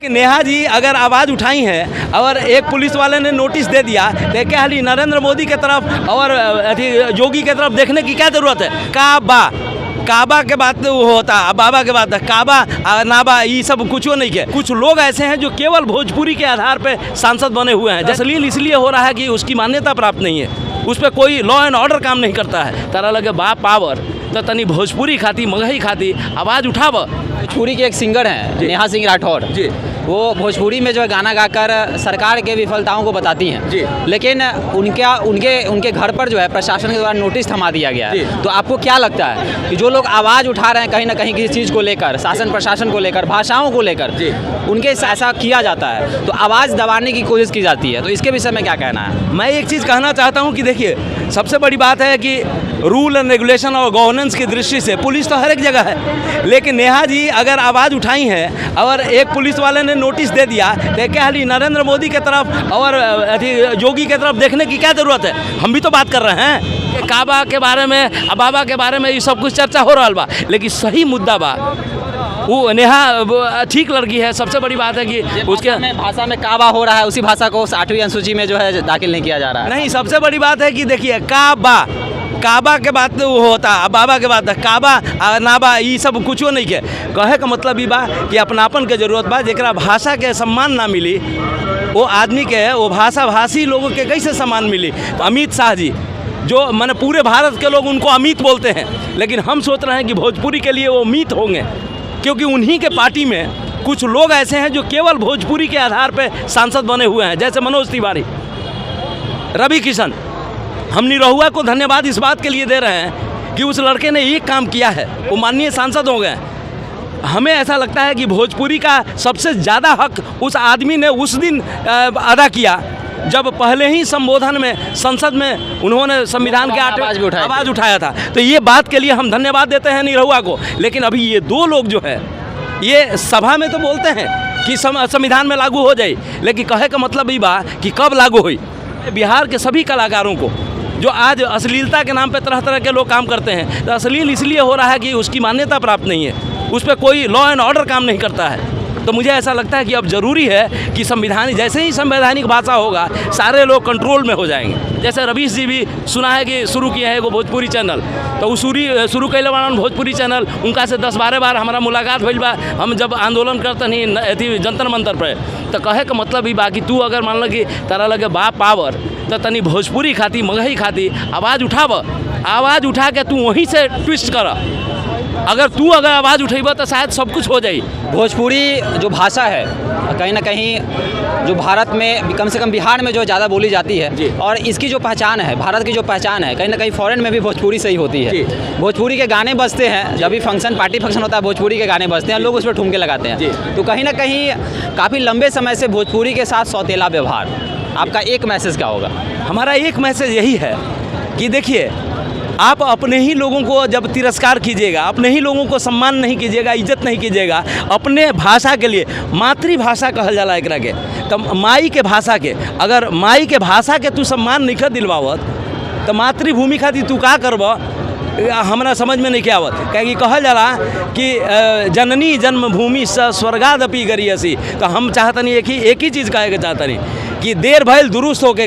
नेहा जी अगर आवाज़ उठाई है और एक पुलिस वाले ने नोटिस दे दिया तो क्या हाली नरेंद्र मोदी के तरफ और योगी के तरफ देखने की क्या ज़रूरत है। काबा के बात वो होता, बाबा के बात काबा नाबा ये सब कुछ नहीं के। कुछ लोग ऐसे हैं जो केवल भोजपुरी के आधार पे सांसद बने हुए हैं। अश्लील इसलिए हो रहा है कि उसकी मान्यता प्राप्त नहीं है, उस पर कोई लॉ एंड ऑर्डर काम नहीं करता है। तारा लगे बाप पावर तो तनी भोजपुरी खाती मगही खाती आवाज़ उठाव। भोजपुरी के एक सिंगर हैं नेहा सिंह राठौर जी, वो भोजपुरी में जो है गाना गाकर सरकार के विफलताओं को बताती हैं जी। लेकिन उनके घर पर जो है प्रशासन के द्वारा नोटिस थमा दिया गया है। तो आपको क्या लगता है कि जो लोग आवाज़ उठा रहे हैं कहीं ना कहीं किसी चीज़ को लेकर, शासन प्रशासन को लेकर, भाषाओं को लेकर, उनके ऐसा किया जाता है तो आवाज़ दबाने की कोशिश की जाती है, तो इसके विषय में क्या कहना है? मैं एक चीज़ कहना चाहता हूँ कि देखिए सबसे बड़ी बात है कि रूल एंड रेगुलेशन और गवर्नेंस की दृष्टि से पुलिस तो हर एक जगह है, लेकिन नेहा जी अगर आवाज़ उठाई है और एक पुलिस वाले ने नोटिस दे दिया तो क्या हाली नरेंद्र मोदी के तरफ और योगी के तरफ देखने की क्या ज़रूरत है। हम भी तो बात कर रहे हैं काबा के बारे में, बाबा के बारे में, ये सब कुछ चर्चा हो रहा बा, लेकिन सही मुद्दा बा वो नेहा ठीक लड़की है। सबसे बड़ी बात है कि उसके भाषा में काबा हो रहा है, उसी भाषा को 8वीं अनुसूची में जो है दाखिल नहीं किया जा रहा है। नहीं, सबसे बड़ी बात है कि देखिए काबा के बात वो होता, बाबा के बात काबा नाबा ये सब कुछ नहीं के। कहे का मतलब ये बा कि अपनापन के जरूरत बा। जेकरा भाषा के सम्मान ना मिली वो आदमी के, वो भाषा भाषी लोगों के कैसे सम्मान मिली। तो अमित शाह जी जो मैंने पूरे भारत के लोग उनको अमित बोलते हैं, लेकिन हम सोच रहे हैं कि भोजपुरी के लिए वो अमित होंगे, क्योंकि उन्हीं के पार्टी में कुछ लोग ऐसे हैं जो केवल भोजपुरी के आधार पे सांसद बने हुए हैं, जैसे मनोज तिवारी, रवि किशन। हम निरहुआ को धन्यवाद इस बात के लिए दे रहे हैं कि उस लड़के ने एक काम किया है, वो माननीय सांसद हो गए। हमें ऐसा लगता है कि भोजपुरी का सबसे ज़्यादा हक उस आदमी ने उस दिन अदा किया जब पहले ही संबोधन में संसद में उन्होंने संविधान के आवाज़ उठाया था। तो ये बात के लिए हम धन्यवाद देते हैं निरहुआ को। लेकिन अभी ये दो लोग जो है ये सभा में तो बोलते हैं कि संविधान में लागू हो जाए, लेकिन कहे का मतलब ये बा कि कब लागू हुई। बिहार के सभी कलाकारों को जो आज अश्लीलता के नाम पे तरह तरह के लोग काम करते हैं, तो अश्लील इसलिए हो रहा है कि उसकी मान्यता प्राप्त नहीं है, उस पर कोई लॉ एंड ऑर्डर काम नहीं करता है। तो मुझे ऐसा लगता है कि अब ज़रूरी है कि जैसे ही संवैधानिक भाषा होगा सारे लोग कंट्रोल में हो जाएंगे। जैसे रवीश जी भी सुना है कि शुरू किया है वो भोजपुरी चैनल, तो वो शुरू कैले वाला भोजपुरी चैनल, उनका से 10-12 बार हमारा मुलाकात भइल बा। हम जब आंदोलन करते नहीं थी जंतर मंतर पर, तो कहे का मतलब ही बा कि तू अगर मान लो कि तारा लगे बाप पावर तो तनी भोजपुरी खाती मगही खाती आवाज़ उठा के तू वहीं से ट्विस्ट कर। अगर आवाज़ उठेबा तो शायद सब कुछ हो जाए। भोजपुरी जो भाषा है कहीं ना कहीं जो भारत में कम से कम बिहार में जो ज़्यादा बोली जाती है, और इसकी जो पहचान है, भारत की जो पहचान है, कहीं ना कहीं फॉरेन में भी भोजपुरी से ही होती है। भोजपुरी के गाने बजते हैं, जब भी पार्टी फंक्शन होता है भोजपुरी के गाने बजते हैं, लोग उस पर ठुमके लगाते हैं। तो कहीं ना कहीं काफ़ी लंबे समय से भोजपुरी के साथ सौतेला व्यवहार, आपका एक मैसेज क्या होगा? हमारा एक मैसेज यही है कि देखिए आप अपने ही लोगों को जब तिरस्कार कीजिएगा, अपने ही लोगों को सम्मान नहीं कीजिएगा, इज्जत नहीं कीजिएगा, अपने भाषा के लिए, मातृभाषा कहल जाला एकरा के, तो माई के भाषा के, अगर माई के भाषा के तू सम्मान नहीं कर दिलवावत तो मातृभूमि खातिर तू का करब, हमारा समझ में नहीं क्या आवत। क्या कहल जाला कि जननी जन्मभूमि स स्वर्गादपि गरियसी। तो हम चाहतनी एक ही चीज़ कहे के चाहतनी कि देर भइल दुरुस्त होके